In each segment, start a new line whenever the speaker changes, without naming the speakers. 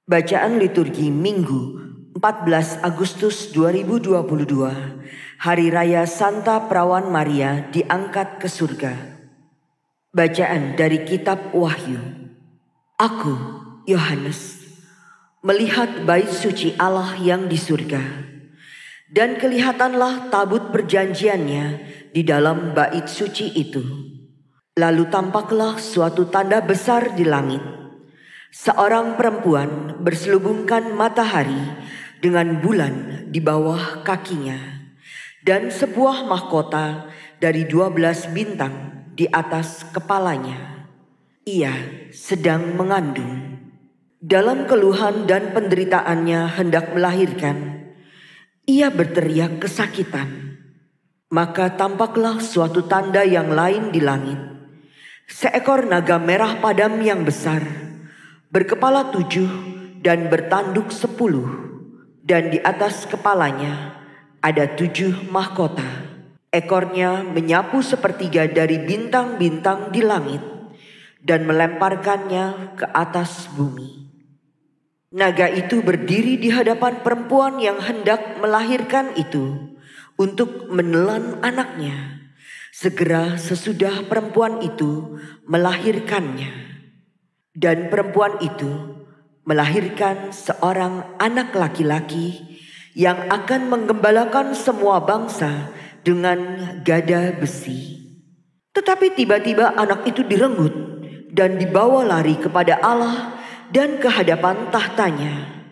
Bacaan liturgi Minggu 14 Agustus 2022, Hari Raya Santa Perawan Maria diangkat ke surga. Bacaan dari Kitab Wahyu. Aku, Yohanes, melihat bait suci Allah yang di surga, dan kelihatanlah tabut perjanjiannya di dalam bait suci itu. Lalu tampaklah suatu tanda besar di langit. Seorang perempuan berselubungkan matahari dengan bulan di bawah kakinya, dan sebuah mahkota dari 12 bintang di atas kepalanya. Ia sedang mengandung. Dalam keluhan dan penderitaannya hendak melahirkan, ia berteriak kesakitan. Maka tampaklah suatu tanda yang lain di langit. Seekor naga merah padam yang besar, berkepala 7 dan bertanduk 10, dan di atas kepalanya ada 7 mahkota. Ekornya menyapu sepertiga dari bintang-bintang di langit dan melemparkannya ke atas bumi. Naga itu berdiri di hadapan perempuan yang hendak melahirkan itu untuk menelan anaknya, segera sesudah perempuan itu melahirkannya. Dan perempuan itu melahirkan seorang anak laki-laki yang akan menggembalakan semua bangsa dengan gada besi. Tetapi tiba-tiba anak itu direnggut dan dibawa lari kepada Allah dan ke hadapan tahtanya.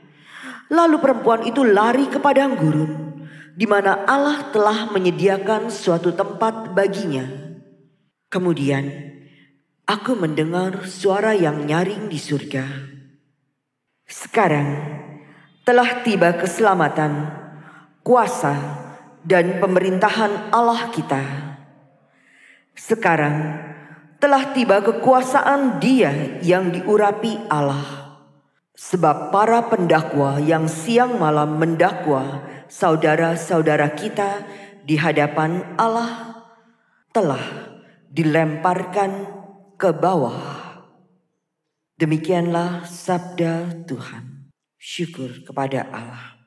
Lalu perempuan itu lari ke padang gurun, di mana Allah telah menyediakan suatu tempat baginya. Kemudian aku mendengar suara yang nyaring di surga. Sekarang telah tiba keselamatan, kuasa, dan pemerintahan Allah kita. Sekarang telah tiba kekuasaan Dia yang diurapi Allah. Sebab para pendakwa yang siang malam mendakwa saudara-saudara kita di hadapan Allah telah dilemparkan ke bawah. Demikianlah sabda Tuhan. Syukur kepada Allah.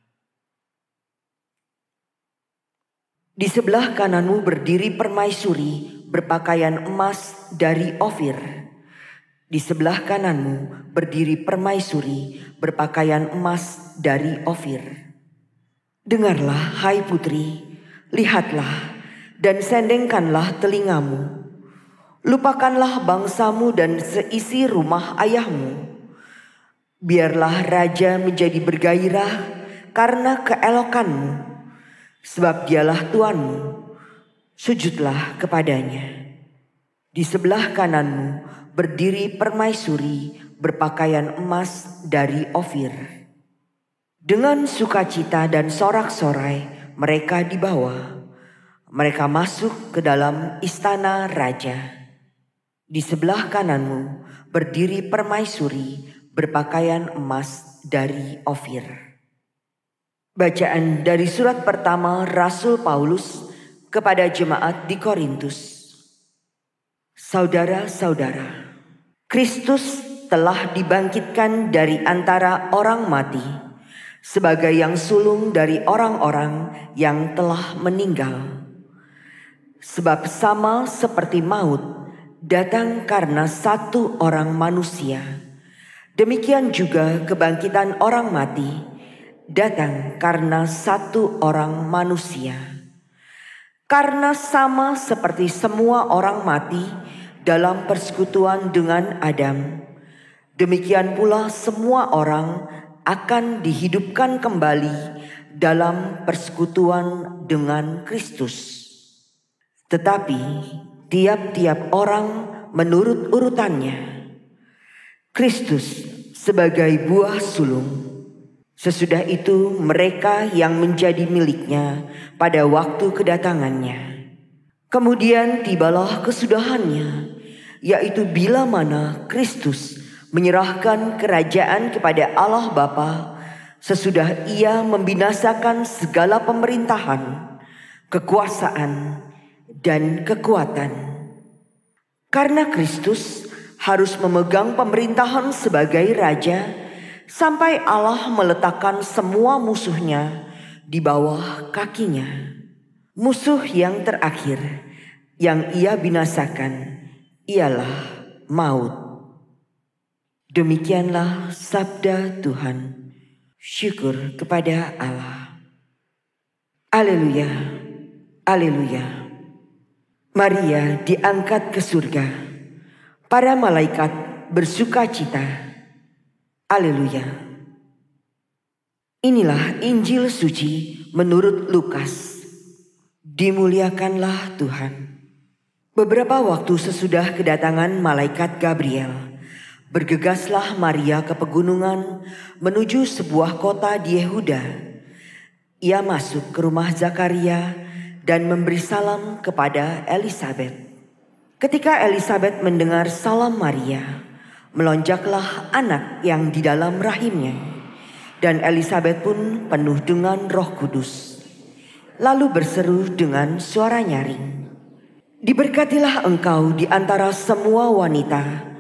Di sebelah kananmu berdiri permaisuri berpakaian emas dari Ofir. Di sebelah kananmu berdiri permaisuri berpakaian emas dari Ofir. Dengarlah, hai putri, lihatlah dan sendengkanlah telingamu. Lupakanlah bangsamu dan seisi rumah ayahmu. Biarlah raja menjadi bergairah karena keelokanmu, sebab dialah Tuanmu. Sujudlah kepadanya. Di sebelah kananmu berdiri permaisuri berpakaian emas dari Ofir. Dengan sukacita dan sorak-sorai mereka dibawa. Mereka masuk ke dalam istana raja. Di sebelah kananmu berdiri permaisuri berpakaian emas dari Ofir. Bacaan dari surat pertama Rasul Paulus kepada jemaat di Korintus. Saudara-saudara, Kristus telah dibangkitkan dari antara orang mati sebagai yang sulung dari orang-orang yang telah meninggal. Sebab sama seperti maut datang karena satu orang manusia, demikian juga kebangkitan orang mati datang karena satu orang manusia. Karena sama seperti semua orang mati dalam persekutuan dengan Adam, demikian pula semua orang akan dihidupkan kembali dalam persekutuan dengan Kristus. Tetapi tiap-tiap orang menurut urutannya. Kristus sebagai buah sulung. Sesudah itu mereka yang menjadi miliknya pada waktu kedatangannya. Kemudian tibalah kesudahannya, yaitu bila mana Kristus menyerahkan kerajaan kepada Allah Bapa, sesudah Ia membinasakan segala pemerintahan, kekuasaan, dan kekuatan. Karena Kristus harus memegang pemerintahan sebagai raja sampai Allah meletakkan semua musuhnya di bawah kakinya. Musuh yang terakhir yang ia binasakan ialah maut. Demikianlah sabda Tuhan. Syukur kepada Allah. Haleluya, haleluya. Maria diangkat ke surga. Para malaikat bersukacita. Haleluya. Inilah Injil suci menurut Lukas. Dimuliakanlah Tuhan. Beberapa waktu sesudah kedatangan malaikat Gabriel, bergegaslah Maria ke pegunungan menuju sebuah kota di Yehuda. Ia masuk ke rumah Zakaria dan memberi salam kepada Elisabet. Ketika Elisabet mendengar salam Maria, melonjaklah anak yang di dalam rahimnya, dan Elisabet pun penuh dengan Roh Kudus. Lalu berseru dengan suara nyaring, "Diberkatilah engkau di antara semua wanita,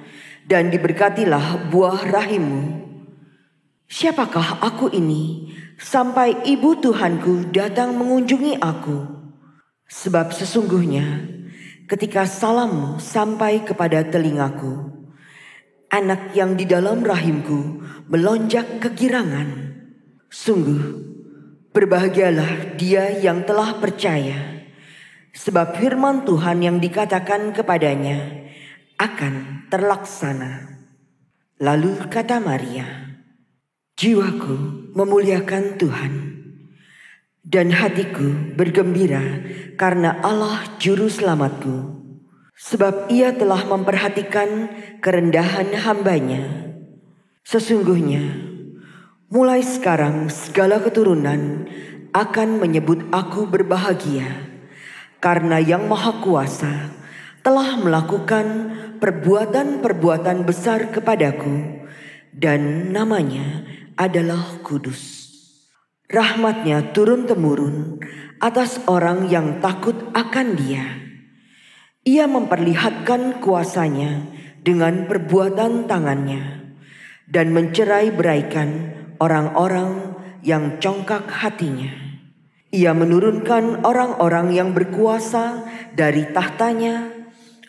dan diberkatilah buah rahimmu. Siapakah aku ini sampai ibu Tuhanku datang mengunjungi aku? Sebab sesungguhnya ketika salammu sampai kepada telingaku, anak yang di dalam rahimku melonjak kegirangan. Sungguh berbahagialah dia yang telah percaya, sebab firman Tuhan yang dikatakan kepadanya akan terlaksana." Lalu kata Maria, "Jiwaku memuliakan Tuhan, dan hatiku bergembira karena Allah Juru Selamatku, sebab ia telah memperhatikan kerendahan hambanya. Sesungguhnya mulai sekarang segala keturunan akan menyebut aku berbahagia, karena Yang Maha Kuasa telah melakukan perbuatan-perbuatan besar kepadaku, dan namanya adalah kudus. Rahmatnya turun-temurun atas orang yang takut akan Dia. Ia memperlihatkan kuasanya dengan perbuatan tangannya, dan mencerai-beraikan orang-orang yang congkak hatinya. Ia menurunkan orang-orang yang berkuasa dari tahtanya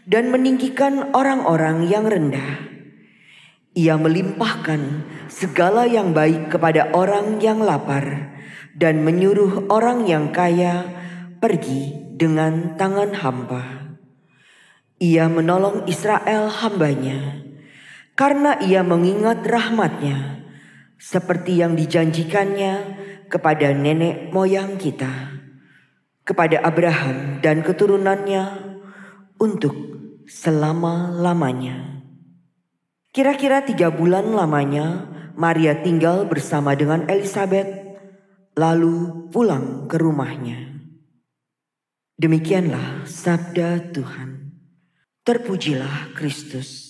dan meninggikan orang-orang yang rendah. Ia melimpahkan segala yang baik kepada orang yang lapar dan menyuruh orang yang kaya pergi dengan tangan hampa. Ia menolong Israel hambanya, karena ia mengingat rahmatnya seperti yang dijanjikannya kepada nenek moyang kita, kepada Abraham dan keturunannya untuk selama-lamanya." Kira-kira 3 bulan lamanya Maria tinggal bersama dengan Elisabet, lalu pulang ke rumahnya. Demikianlah sabda Tuhan. Terpujilah Kristus.